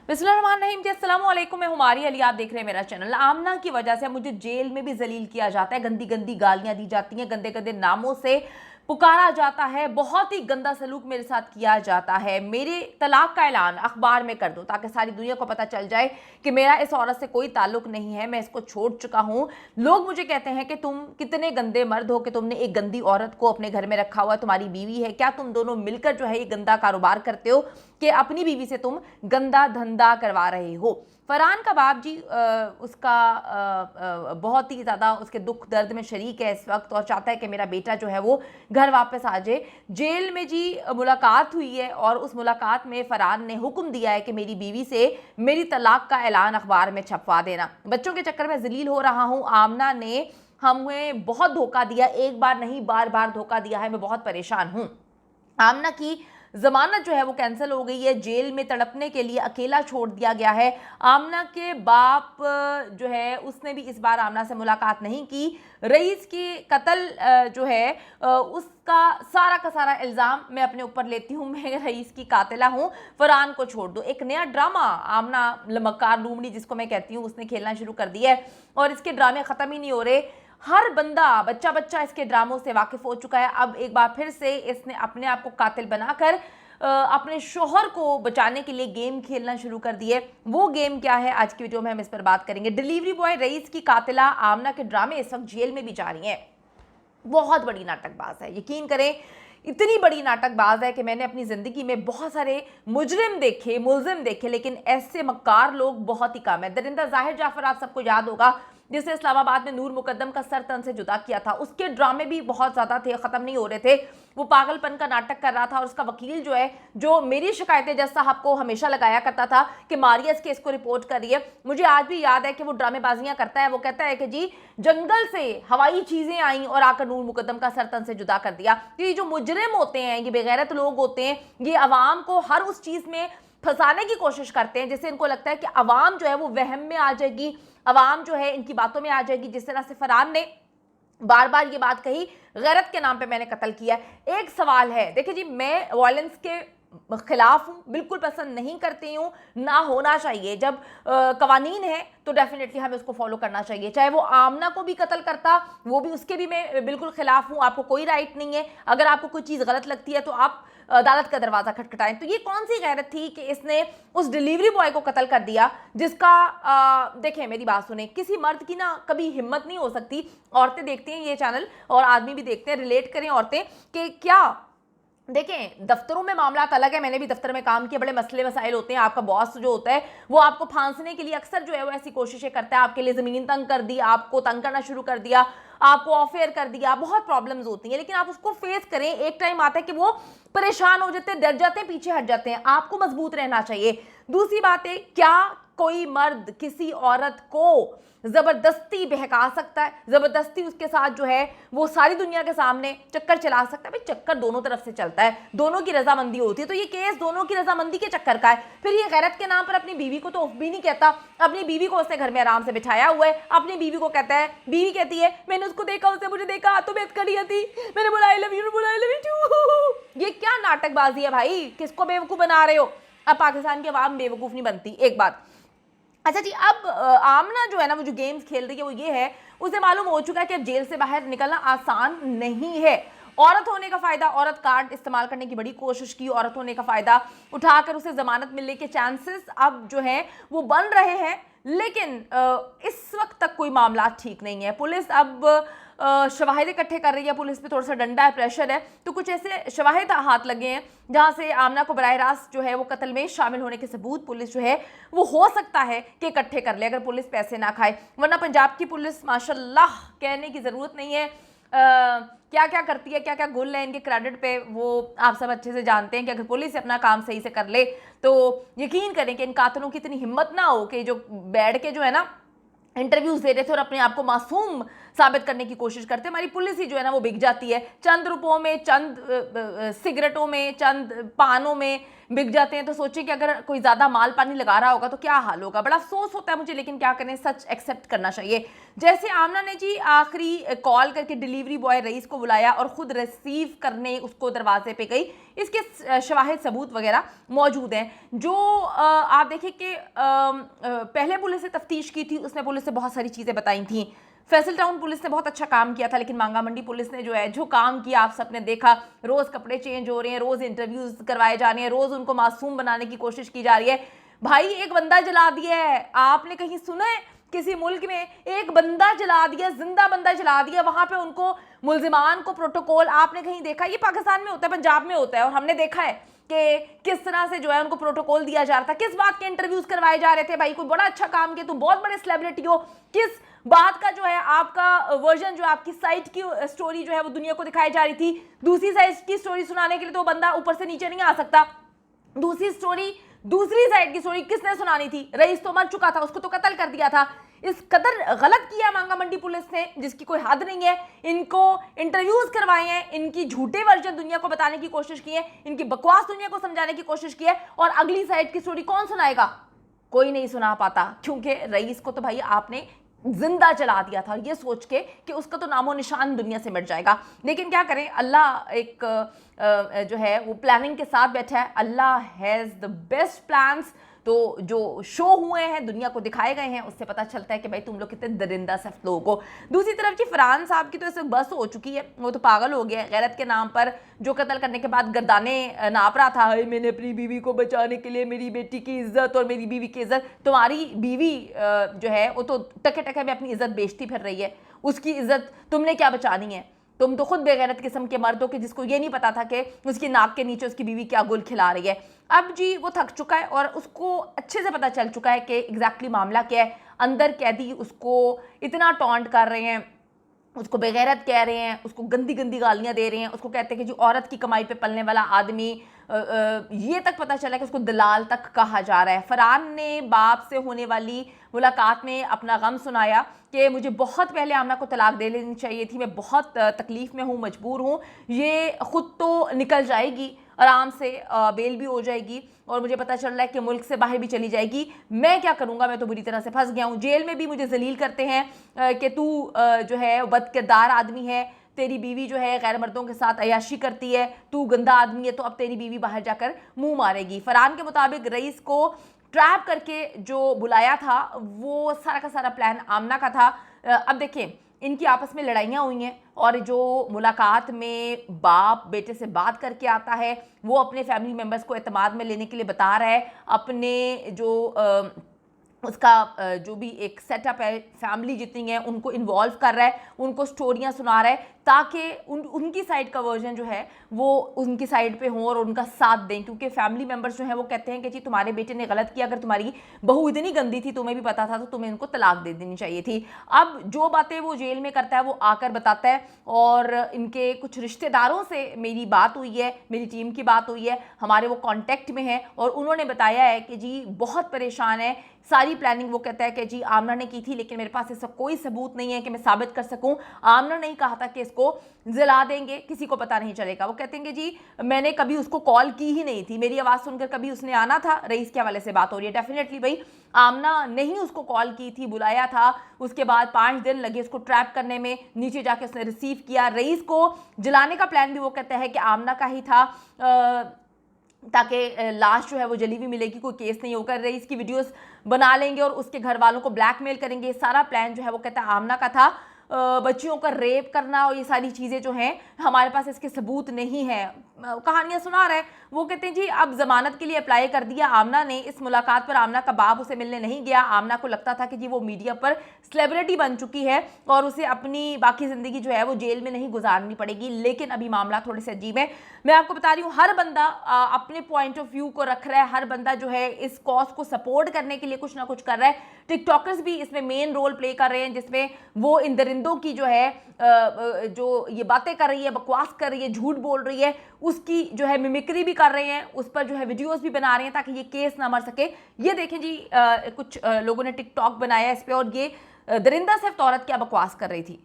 बिस्मिल्लाहिर्रहमानिर्रहीम जी, अस्सलाम वालेकुम। मैं हुमारी अली, आप देख रहे हैं मेरा चैनल। आमना की वजह से मुझे जेल में भी जलील किया जाता है, गंदी गंदी गालियां दी जाती हैं, गंदे गंदे नामों से पुकारा जाता है, बहुत ही गंदा सलूक मेरे साथ किया जाता है। मेरे तलाक का ऐलान अखबार में कर दो ताकि सारी दुनिया को पता चल जाए कि मेरा इस औरत से कोई ताल्लुक नहीं है, मैं इसको छोड़ चुका हूँ। लोग मुझे कहते हैं कि तुम कितने गंदे मर्द हो कि तुमने एक गंदी औरत को अपने घर में रखा हुआ है, तुम्हारी बीवी है, क्या तुम दोनों मिलकर जो है ये गंदा कारोबार करते हो कि अपनी बीवी से तुम गंदा धंधा करवा रहे हो। फरहान का बाप जी उसका बहुत ही ज़्यादा उसके दुख दर्द में शरीक है इस वक्त और चाहता है कि मेरा बेटा जो है वो घर वापस आ जाए। जेल में जी मुलाकात हुई है और उस मुलाकात में फरहान ने हुक्म दिया है कि मेरी बीवी से मेरी तलाक का ऐलान अखबार में छपवा देना। बच्चों के चक्कर में जलील हो रहा हूँ। आमना ने हमें बहुत धोखा दिया, एक बार नहीं बार बार धोखा दिया है, मैं बहुत परेशान हूँ। आमना की जमानत जो है वो कैंसिल हो गई है, जेल में तड़पने के लिए अकेला छोड़ दिया गया है। आमना के बाप जो है उसने भी इस बार आमना से मुलाकात नहीं की। रईस की कत्ल जो है उसका सारा का सारा इल्ज़ाम मैं अपने ऊपर लेती हूँ, मैं रईस की कातिला हूँ, फरहान को छोड़ दो। एक नया ड्रामा आमना मक्कार लूमड़ी जिसको मैं कहती हूँ उसने खेलना शुरू कर दिया है और इसके ड्रामे ख़त्म ही नहीं हो रहे। हर बंदा बच्चा बच्चा इसके ड्रामों से वाकिफ हो चुका है। अब एक बार फिर से इसने अपने आप को कातिल बनाकर अपने शोहर को बचाने के लिए गेम खेलना शुरू कर दिए। वो गेम क्या है, आज की वीडियो में हम इस पर बात करेंगे। डिलीवरी बॉय रईस की कातिला आमना के ड्रामे इस वक्त जेल में भी जारी हैं। बहुत बड़ी नाटकबाज है, यकीन करें इतनी बड़ी नाटकबाज है कि मैंने अपनी ज़िंदगी में बहुत सारे मुजरिम देखे, मुलजिम देखे, लेकिन ऐसे मक्कार लोग बहुत ही कम है। दरिंदा जाहिर जाफर आप सबको याद होगा जिसे इस्लामाबाद में नूर मुकद्दम का सर तन से जुदा किया था। उसके ड्रामे भी बहुत ज़्यादा थे, ख़त्म नहीं हो रहे थे। वो पागलपन का नाटक कर रहा था और उसका वकील जो है, जो मेरी शिकायतें जज साहब को हमेशा लगाया करता था कि मारिया इस केस को रिपोर्ट कर रही है, मुझे आज भी याद है कि वो ड्रामेबाजियां करता है। वो कहता है कि जी जंगल से हवाई चीज़ें आई और आकर नूर मुकद्दम का सर तन से जुदा कर दिया। तो ये जो मुजरिम होते हैं, ये बेगैरत लोग होते हैं, ये अवाम को हर उस चीज़ में फंसाने की कोशिश करते हैं जिससे इनको लगता है कि अवाम जो है वो वहम में आ जाएगी, अवाम जो है इनकी बातों में आ जाएगी। जिस तरह से फरहान ने बार बार ये बात कही, गैरत के नाम पे मैंने कत्ल किया। एक सवाल है, देखिए जी, मैं वायलेंस के खिलाफ हूँ, बिल्कुल पसंद नहीं करती हूँ, ना होना चाहिए। जब कवानीन है तो डेफिनेटली हमें उसको फॉलो करना चाहिए। चाहे वो आमना को भी कत्ल करता, वो भी, उसके भी मैं बिल्कुल खिलाफ हूँ। आपको कोई राइट नहीं है, अगर आपको कोई चीज़ गलत लगती है तो आप अदालत का दरवाज़ा खटखटाएं। तो ये कौन सी गैरत थी कि इसने उस डिलीवरी बॉय को कत्ल कर दिया जिसका देखें, मेरी बात सुने, किसी मर्द की ना कभी हिम्मत नहीं हो सकती। औरतें देखती हैं ये चैनल और आदमी भी देखते हैं, रिलेट करें औरतें कि क्या देखें, दफ्तरों में मामला अलग है, मैंने भी दफ्तर में काम किया, बड़े मसले मसाइल होते हैं। आपका बॉस जो होता है वो आपको फांसने के लिए अक्सर जो है वो ऐसी कोशिशें करता है, आपके लिए ज़मीन तंग कर दी, आपको तंग करना शुरू कर दिया, आपको ऑफेयर कर दिया, बहुत प्रॉब्लम्स होती हैं। लेकिन आप उसको फेस करें, एक टाइम आता है कि वो परेशान हो जाते हैं, डर जाते हैं, पीछे हट जाते हैं। आपको मजबूत रहना चाहिए। दूसरी बात है, क्या कोई मर्द किसी औरत को जबरदस्ती बहका सकता है, जबरदस्ती उसके साथ जो है वो सारी दुनिया के सामने चक्कर चला सकता है? भाई चक्कर दोनों तरफ से चलता है, दोनों की रजामंदी होती है। तो ये केस दोनों की रजामंदी के चक्कर का है। फिर ये गैरत के नाम पर अपनी बीवी को तो उफ भी नहीं कहता। अपनी बीवी को उसने घर में आराम से बिठाया हुआ है, अपनी बीवी को कहता है, बीवी कहती है मैंने उसको देखा, उसने मुझे देखा, हाथों में हथकड़ी थी, मैंने बोला आई लव यू, बोला आई लव यू टू। ये क्या नाटकबाजी है भाई, किसको बेवकूफ़ बना रहे हो? अब पाकिस्तान की आवाम बेवकूफ़ नहीं बनती, एक बात। अच्छा जी, अब आमना जो है ना, वो जो गेम्स खेल रही है वो ये है, उसे मालूम हो चुका है कि अब जेल से बाहर निकलना आसान नहीं है। औरत होने का फ़ायदा, औरत कार्ड इस्तेमाल करने की बड़ी कोशिश की, औरत होने का फ़ायदा उठाकर उसे ज़मानत मिलने के चांसेस अब जो हैं वो बन रहे हैं। लेकिन इस वक्त तक कोई मामला ठीक नहीं है। पुलिस अब शवाहिद इकट्ठे कर रही है, पुलिस पे थोड़ा सा डंडा है, प्रेशर है। तो कुछ ऐसे शवाहिद हाथ लगे हैं जहाँ से आमना को बराह रास्त जो है वो कत्ल में शामिल होने के सबूत पुलिस जो है वो हो सकता है कि इकट्ठे कर ले, अगर पुलिस पैसे ना खाए। वरना पंजाब की पुलिस माशाल्लाह कहने की ज़रूरत नहीं है, क्या क्या करती है, क्या क्या गुल है इनके क्रेडिट पे, वो आप सब अच्छे से जानते हैं कि अगर पुलिस अपना काम सही से कर ले तो यकीन करें कि इन कातलों की इतनी हिम्मत ना हो कि जो बैठ के जो है ना इंटरव्यूज दे रहे थे और अपने आप को मासूम साबित करने की कोशिश करते हैं। हमारी पुलिस ही जो है ना वो बिक जाती है, चंद रुपयों में, चंद सिगरेटों में, चंद पानों में बिक जाते हैं। तो सोचिए कि अगर कोई ज़्यादा माल पानी लगा रहा होगा तो क्या हाल होगा। बड़ा अफसोस होता है मुझे, लेकिन क्या करें, सच एक्सेप्ट करना चाहिए। जैसे आमना ने जी आखिरी कॉल करके डिलीवरी बॉय रईस को बुलाया और खुद रिसीव करने उसको दरवाजे पे गई, इसके शवाहिद सबूत वगैरह मौजूद हैं। जो आप देखिए कि पहले पुलिस ने तफ्तीश की थी, उसने पुलिस से बहुत सारी चीज़ें बताई थी। फैसल टाउन पुलिस ने बहुत अच्छा काम किया था, लेकिन मांगा मंडी पुलिस ने जो है जो काम किया आप सबने देखा। रोज कपड़े चेंज हो रहे हैं, रोज इंटरव्यूज करवाए जा रहे हैं, रोज उनको मासूम बनाने की कोशिश की जा रही है। भाई एक बंदा जला दिया है, आपने कहीं सुना है किसी मुल्क में एक बंदा जला दिया, जिंदा बंदा जला दिया, वहां पे उनको मुल्जिमान को प्रोटोकॉल आपने कहीं देखा? ये पाकिस्तान में होता है, पंजाब में होता है, और हमने देखा है कि किस तरह से जो है उनको प्रोटोकॉल दिया जा रहा था, किस बात के इंटरव्यूज करवाए जा रहे थे। भाई कोई बड़ा अच्छा काम किया, तुम बहुत बड़े सेलिब्रिटी हो, किस बात का जो है आपका वर्जन, जो आपकी साइड की स्टोरी जो है वो दुनिया को दिखाई जा रही थी। दूसरी साइड की स्टोरी सुनाने के लिए तो बंदा ऊपर से नीचे नहीं आ सकता। दूसरी साइड की स्टोरी किसने सुनानी थी? रईस तो मर चुका था, उसको तो कत्ल कर दिया था। इस कदर गलत किया मांगा मंडी पुलिस ने जिसकी कोई हद नहीं है। इनको इंटरव्यूज करवाए हैं, इनकी झूठे वर्जन दुनिया को बताने की कोशिश की है, इनकी बकवास दुनिया को समझाने की कोशिश की है, और अगली साइड की स्टोरी कौन सुनाएगा? कोई नहीं सुना पाता, क्योंकि रईस को तो भाई आपने जिंदा जला दिया था, ये सोच के कि उसका तो नामो निशान दुनिया से मिट जाएगा। लेकिन क्या करें, अल्लाह एक जो है वो प्लानिंग के साथ बैठा है। अल्लाह हैज़ द बेस्ट प्लान्स। तो जो शो हुए हैं, दुनिया को दिखाए गए हैं, उससे पता चलता है कि भाई तुम लोग कितने दरिंदा सख्त लोग हो। दूसरी तरफ जी फरहान साहब की तो ऐसे बस हो चुकी है, वो तो पागल हो गया है। गैरत के नाम पर जो कत्ल करने के बाद गर्दाने नाप रहा था, मैंने अपनी बीवी को बचाने के लिए मेरी बेटी की इज्जत और मेरी बीवी की इज्जत। तुम्हारी बीवी जो है वो तो टके टके में अपनी इज्जत बेचती फिर रही है, उसकी इज्जत तुमने क्या बचानी है? तुम तो खुद बेगैरत किस्म के मर्द हो कि जिसको ये नहीं पता था कि उसकी नाक के नीचे उसकी बीवी क्या गुल खिला रही है। अब जी वो थक चुका है और उसको अच्छे से पता चल चुका है कि एग्जैक्टली मामला क्या है। अंदर कैदी उसको इतना टॉन्ट कर रहे हैं, उसको बेगैरत कह रहे हैं, उसको गंदी गंदी गालियां दे रहे हैं, उसको कहते हैं कि जी औरत की कमाई पे पलने वाला आदमी। ये तक पता चला कि उसको दलाल तक कहा जा रहा है। फरहान ने बाप से होने वाली मुलाकात में अपना गम सुनाया कि मुझे बहुत पहले आमना को तलाक दे लेनी चाहिए थी, मैं बहुत तकलीफ़ में हूँ, मजबूर हूँ, ये ख़ुद तो निकल जाएगी आराम से, बेल भी हो जाएगी और मुझे पता चल रहा है कि मुल्क से बाहर भी चली जाएगी। मैं क्या करूँगा, मैं तो बुरी तरह से फंस गया हूँ। जेल में भी मुझे जलील करते हैं कि तू जो है बदकिरदार आदमी है, तेरी बीवी जो है गैर मर्दों के साथ अयाशी करती है, तू गंदा आदमी है, तो अब तेरी बीवी बाहर जाकर मुंह मारेगी। फरहान के मुताबिक रईस को ट्रैप करके जो बुलाया था वो सारा का सारा प्लान आमना का था। अब देखिए इनकी आपस में लड़ाइयाँ हुई हैं और जो मुलाकात में बाप बेटे से बात करके आता है वो अपने फैमिली मेम्बर्स को एतमाद में लेने के लिए बता रहा है, अपने जो उसका जो भी एक सेटअप है, फैमिली जितनी है उनको इन्वॉल्व कर रहा है, उनको स्टोरियाँ सुना रहा है ताकि उनकी साइड का वर्जन जो है वो उनकी साइड पे हो और उनका साथ दें। क्योंकि फैमिली मेम्बर्स जो हैं वो कहते हैं कि जी तुम्हारे बेटे ने गलत किया, अगर तुम्हारी बहू इतनी गंदी थी, तुम्हें भी पता था, तो तुम्हें इनको तलाक दे देनी चाहिए थी। अब जो बातें वो जेल में करता है वो आकर बताता है और इनके कुछ रिश्तेदारों से मेरी बात हुई है, मेरी टीम की बात हुई है, हमारे वो कॉन्टेक्ट में है और उन्होंने बताया है कि जी बहुत परेशान है। सारी प्लानिंग वो कहता है कि जी आमना ने की थी, लेकिन मेरे पास इसका कोई सबूत नहीं है कि मैं साबित कर सकूं। आमना ने कहा था कि इसको जला देंगे, किसी को पता नहीं चलेगा। वो कहते हैं कि जी मैंने कभी उसको कॉल की ही नहीं थी, मेरी आवाज़ सुनकर कभी उसने आना था। रईस के हवाले से बात हो रही है। डेफिनेटली भाई आमना ने ही उसको कॉल की थी, बुलाया था, उसके बाद 5 दिन लगे उसको ट्रैप करने में, नीचे जाके उसने रिसीव किया। रईस को जलाने का प्लान भी वो कहता है कि आमना का ही था, ताकि लाश जो है वो जली हुई मिलेगी, कोई केस नहीं होगा। रईस की वीडियोस बना लेंगे और उसके घर वालों को ब्लैकमेल करेंगे। सारा प्लान जो है वो कहता है आमना का था। बच्चियों का रेप करना और ये सारी चीज़ें जो हैं हमारे पास इसके सबूत नहीं है। कहानियाँ सुना रहे हैं। वो कहते हैं जी अब जमानत के लिए अप्लाई कर दिया आमना ने। इस मुलाकात पर आमना का बाप उसे मिलने नहीं गया। आमना को लगता था कि जी वो मीडिया पर सेलिब्रिटी बन चुकी है और उसे अपनी बाकी ज़िंदगी जो है वो जेल में नहीं गुजारनी पड़ेगी। लेकिन अभी मामला थोड़े से अजीब है। मैं आपको बता रही हूँ, हर बंदा अपने पॉइंट ऑफ व्यू को रख रहा है, हर बंदा जो है इस कॉज को सपोर्ट करने के लिए कुछ ना कुछ कर रहा है। टिकटॉकर्स भी इसमें मेन रोल प्ले कर रहे हैं, जिसमें वो इन दरिंदों की जो है जो ये बातें कर रही है, बकवास कर रही है, झूठ बोल रही है, उसकी जो है मिमिक्री भी कर रहे हैं, उस पर जो है वीडियोस भी बना रहे हैं ताकि ये केस ना मर सके। ये देखें जी कुछ लोगों ने टिकटॉक बनाया इस पर और ये दरिंदा सिर्फ औरत क्या बकवास कर रही थी।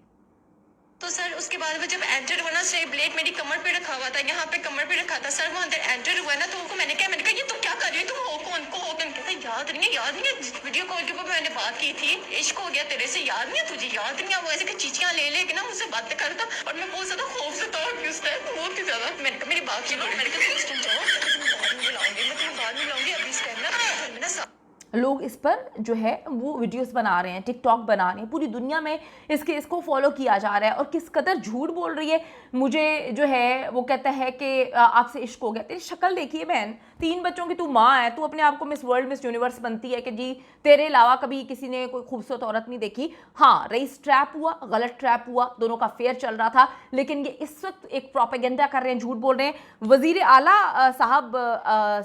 तो सर उसके बाद वो जब एंटर हुआ ना, स्ट्रेट ब्लेड मेरी कमर पे रखा हुआ था, यहाँ पे कमर पे रखा था सर। वो अंदर एंटर हुआ ना, तो उनको मैंने कहा ये तुम क्या कर रही हो, तुम हो कौन, को हो कौन? कहता याद नहीं है, वीडियो कॉल के ऊपर मैंने बात की थी, इश्क हो गया तेरे से, याद नहीं है तुझे, याद नहीं है। वो ऐसे चीचियां ले लेके ना मुझसे बातें करता, और मैं बहुत ज्यादा खौफ से था कि उस टाइम बहुत ही ज्यादा। मैंने कहा मेरी बात सुनो, मैंने कहा तुम जाओ, मैं तुम्हें बाद में बुलाऊंगी, अभी इस टाइम ना लोग इस पर जो है वो वीडियोस बना रहे हैं, टिकटॉक बना रहे हैं, पूरी दुनिया में इसको फॉलो किया जा रहा है। और किस कदर झूठ बोल रही है। मुझे जो है वो कहता है कि आपसे इश्क हो गया। तेरी शक्ल देखिए बहन, 3 बच्चों की तू माँ है, तू अपने आप को मिस वर्ल्ड मिस यूनिवर्स बनती है कि जी तेरे अलावा कभी किसी ने कोई खूबसूरत औरत नहीं देखी। हाँ, रईस ट्रैप हुआ, गलत ट्रैप हुआ, दोनों का फेयर चल रहा था, लेकिन ये इस वक्त एक प्रोपेगेंडा कर रहे हैं, झूठ बोल रहे हैं। वजीर आला साहब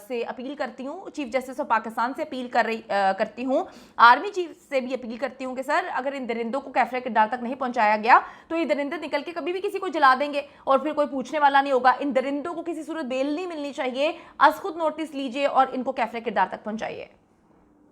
से अपील करती हूँ, चीफ जस्टिस ऑफ पाकिस्तान से अपील करती हूँ, आर्मी चीफ से भी अपील करती हूँ कि सर अगर इन दरिंदों को कैफरे किरदार तक नहीं पहुंचाया गया तो ये दरिंदे निकल के कभी भी किसी को जला देंगे और फिर कोई पूछने वाला नहीं होगा। इन दरिंदों को किसी सूरत बेल नहीं मिलनी चाहिए। आज खुद नोटिस लीजिए और इनको कैफरे किरदार तक पहुंचाइए।